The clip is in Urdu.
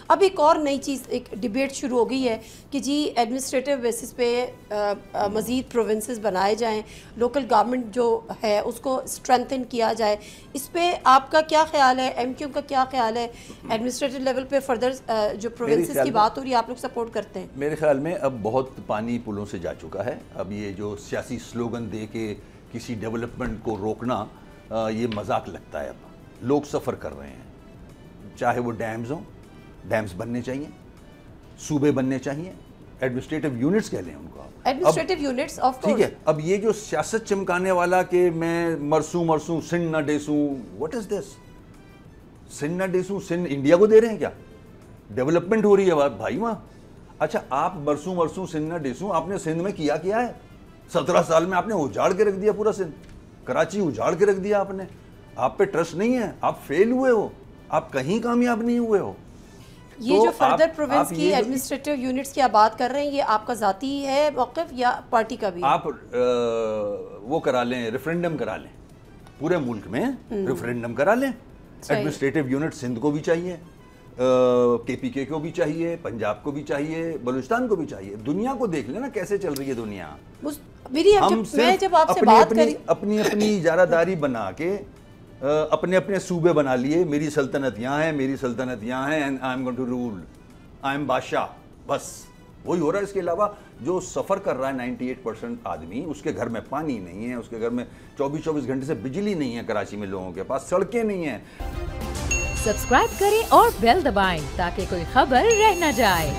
اب ایک اور نئی چیز ایک ڈیبیٹ شروع ہو گئی ہے کہ جی ایڈمنسٹریٹو بیسس پہ مزید پروونسز بنائے جائیں, لوکل گورنمنٹ جو ہے اس کو اسٹرینتھن کیا جائے. اس پہ آپ کا کیا خیال ہے, ایم کیو کا کیا خیال ہے؟ ایڈمنسٹریٹو لیول پہ فردر جو پروونسز کی بات ہو رہی ہے آپ لوگ سپورٹ کرتے ہیں؟ میرے خیال میں اب بہت پانی پلوں سے جا چکا ہے. اب یہ جو سیاسی سلوگن دے کے کسی ڈیولپمنٹ کو روکنا یہ مذاق لگتا ہے. اب لوگ سفر کر رہے ہیں, چاہے وہ ڈیمز ہوں, ڈیمز بننے چاہیے, صوبے بننے چاہیے, ایڈمنسٹریٹو یونٹس کہہ لیں ان کو, ایڈمنسٹریٹو یونٹس آف کورس. ٹھیک ہے. اب یہ جو سیاست چمکانے والا کہ میں مرسوں سن نہ ڈیسوں, واٹ از دس؟ سن نہ ڈیسوں, سن انڈیا کو دے رہے ہیں کیا؟ ڈیولپمنٹ ہو رہی ہے بھائی وہاں. اچھا آپ مرسوں سن نہ ڈیسوں, آپ نے سندھ میں کیا ہے؟ 17 سال میں آپ نے اجاڑ کے رکھ دیا پورا سندھ, کراچی اجاڑ کے رکھ دیا آپ نے. آپ پہ ٹرسٹ نہیں ہے, آپ فیل ہوئے ہو, آپ کہیں کامیاب نہیں ہوئے ہو. یہ جو فردر پروونس کی ایڈمنسٹریٹو یونٹس کی آپ بات کر رہے ہیں, یہ آپ کا ذاتی ہے موقف یا پارٹی کا بھی؟ آپ وہ کرا لیں, ریفرینڈم کرا لیں, پورے ملک میں ریفرینڈم کرا لیں. ایڈمنسٹریٹو یونٹ سندھ کو بھی چاہیے, کے پی کے کو بھی چاہیے, پنجاب کو بھی چاہیے, بلوچستان کو بھی چاہیے. دنیا کو دیکھ لیں نا کیسے چل رہی ہے دنیا. ہم جب آپ سے بات کری اپنی اجارہ داری بنا کے اپنے صوبے بنا لیے, میری سلطنت یہاں ہے, میری سلطنت یہاں ہے, and I am going to rule, I am بادشاہ, بس وہی ہو رہا ہے. اس کے علاوہ جو سفر کر رہا ہے 98% آدمی, اس کے گھر میں پانی نہیں ہے, اس کے گھر میں 24 گھنٹے سے بجلی نہیں ہے, کراچی میں لوگوں کے پاس سڑکیں نہیں ہیں. سبسکرائب کریں اور بیل دبائیں تاکہ کوئی خبر رہ نہ جائے.